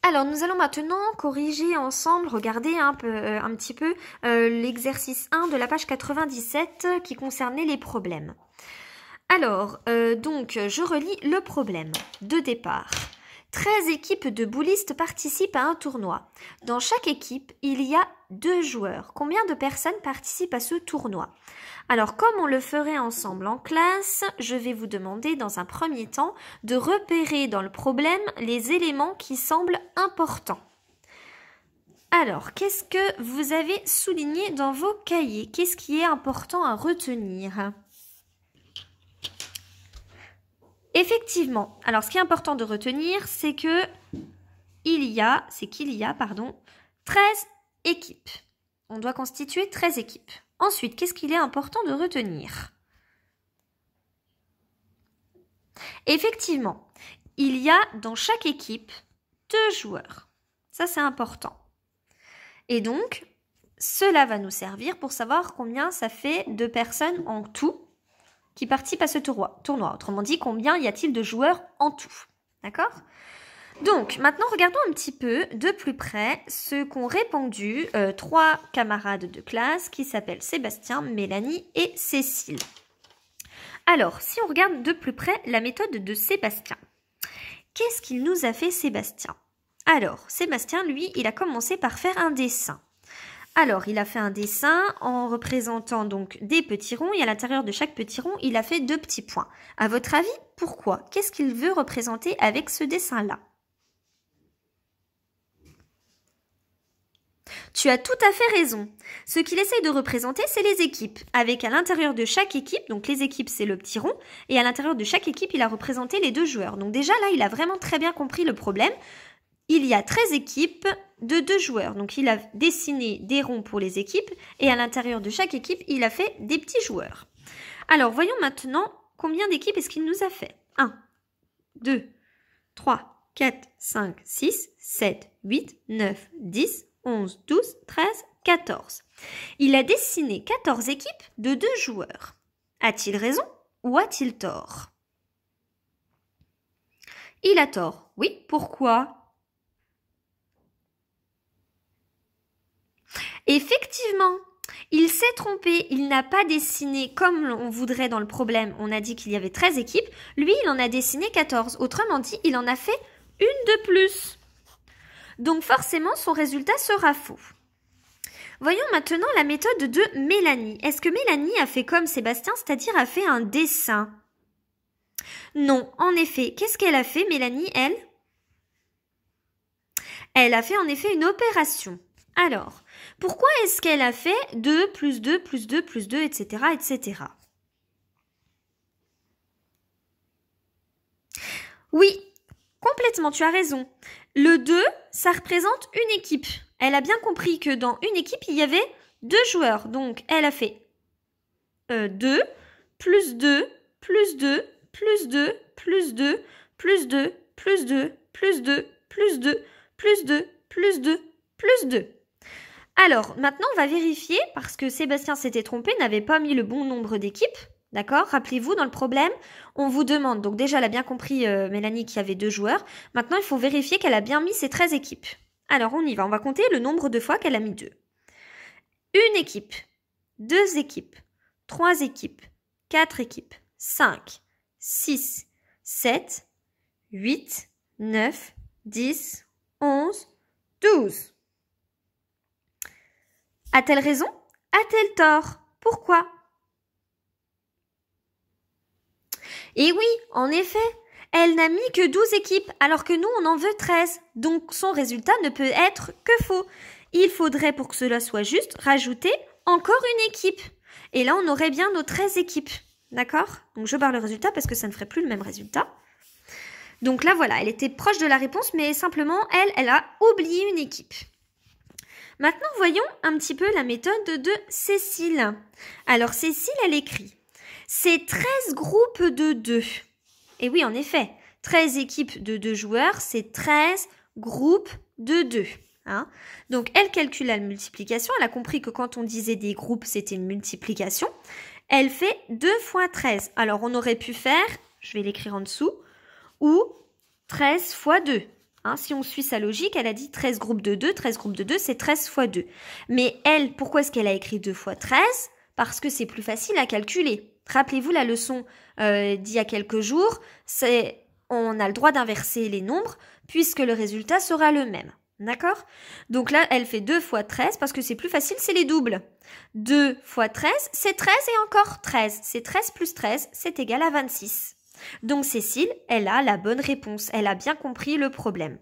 Alors, nous allons maintenant corriger ensemble, regarder un petit peu l'exercice 1 de la page 97 qui concernait les problèmes. Alors, donc, je relis le problème de départ. 13 équipes de boulistes participent à un tournoi. Dans chaque équipe, il y a 2 joueurs. Combien de personnes participent à ce tournoi? Alors, comme on le ferait ensemble en classe, je vais vous demander dans un premier temps de repérer dans le problème les éléments qui semblent importants. Alors, qu'est-ce que vous avez souligné dans vos cahiers? Qu'est-ce qui est important à retenir? Effectivement, alors ce qui est important de retenir, c'est qu'il y a 13 équipes. On doit constituer 13 équipes. Ensuite, qu'est-ce qu'il est important de retenir? Effectivement, il y a dans chaque équipe 2 joueurs. Ça, c'est important. Et donc, cela va nous servir pour savoir combien ça fait de personnes en tout qui participent à ce tournoi. Autrement dit, combien y a-t-il de joueurs en tout? D'accord? Donc, maintenant, regardons un petit peu de plus près ce qu'ont répondu 3 camarades de classe qui s'appellent Sébastien, Mélanie et Cécile. Alors, si on regarde de plus près la méthode de Sébastien, qu'est-ce qu'il nous a fait Sébastien? Alors, Sébastien, lui, il a commencé par faire un dessin. Alors, il a fait un dessin en représentant donc des petits ronds et à l'intérieur de chaque petit rond, il a fait 2 petits points. À votre avis, pourquoi? Qu'est-ce qu'il veut représenter avec ce dessin-là? Tu as tout à fait raison. Ce qu'il essaye de représenter, c'est les équipes. Avec à l'intérieur de chaque équipe, donc les équipes, c'est le petit rond, et à l'intérieur de chaque équipe, il a représenté les 2 joueurs. Donc déjà, là, il a vraiment très bien compris le problème. Il y a 13 équipes de 2 joueurs. Donc, il a dessiné des ronds pour les équipes et à l'intérieur de chaque équipe, il a fait des petits joueurs. Alors, voyons maintenant combien d'équipes est-ce qu'il nous a fait. 1, 2, 3, 4, 5, 6, 7, 8, 9, 10, 11, 12, 13, 14. Il a dessiné 14 équipes de 2 joueurs. A-t-il raison ou a-t-il tort? Il a tort. Oui, pourquoi? Effectivement, il s'est trompé, il n'a pas dessiné comme on voudrait dans le problème. On a dit qu'il y avait 13 équipes, lui il en a dessiné 14. Autrement dit, il en a fait une de plus. Donc forcément, son résultat sera faux. Voyons maintenant la méthode de Mélanie. Est-ce que Mélanie a fait comme Sébastien, c'est-à-dire a fait un dessin? Non, en effet. Qu'est-ce qu'elle a fait, Mélanie, elle? Elle a fait en effet une opération. Alors, pourquoi est-ce qu'elle a fait 2 plus 2 plus 2 plus 2, etc., etc. Oui, complètement, tu as raison. Le 2, ça représente une équipe. Elle a bien compris que dans une équipe, il y avait 2 joueurs. Donc, elle a fait 2, plus 2, plus 2, plus 2, plus 2, plus 2, plus 2, plus 2, plus 2, plus 2, plus 2, plus 2. Alors, maintenant, on va vérifier, parce que Sébastien s'était trompé, n'avait pas mis le bon nombre d'équipes. D'accord? Rappelez-vous, dans le problème, on vous demande, donc déjà, elle a bien compris, Mélanie, qu'il y avait 2 joueurs. Maintenant, il faut vérifier qu'elle a bien mis ses 13 équipes. Alors, on y va. On va compter le nombre de fois qu'elle a mis 2. Une équipe, 2 équipes, 3 équipes, 4 équipes, 5, 6, 7, 8, 9, 10, 11, 12. A-t-elle raison? A-t-elle tort? Pourquoi? Et oui, en effet, elle n'a mis que 12 équipes, alors que nous, on en veut 13. Donc, son résultat ne peut être que faux. Il faudrait, pour que cela soit juste, rajouter encore une équipe. Et là, on aurait bien nos 13 équipes. D'accord? Donc, je barre le résultat parce que ça ne ferait plus le même résultat. Donc là, voilà, elle était proche de la réponse, mais simplement, elle a oublié une équipe. Maintenant, voyons un petit peu la méthode de Cécile. Alors, Cécile, elle écrit « C'est 13 groupes de 2 ». Et oui, en effet, 13 équipes de 2 joueurs, c'est 13 groupes de 2. Hein? Donc, elle calcule la multiplication. Elle a compris que quand on disait des groupes, c'était une multiplication. Elle fait 2 fois 13. Alors, on aurait pu faire, je vais l'écrire en dessous, ou 13 fois 2. Hein, si on suit sa logique, elle a dit 13 groupes de 2, 13 groupes de 2, c'est 13 fois 2. Mais elle, pourquoi est-ce qu'elle a écrit 2 fois 13 ? Parce que c'est plus facile à calculer. Rappelez-vous la leçon d'il y a quelques jours, on a le droit d'inverser les nombres puisque le résultat sera le même. D'accord ? Donc là, elle fait 2 fois 13 parce que c'est plus facile, c'est les doubles. 2 fois 13, c'est 13 et encore 13. C'est 13 plus 13, c'est égal à 26. Donc Cécile, elle a la bonne réponse. Elle a bien compris le problème.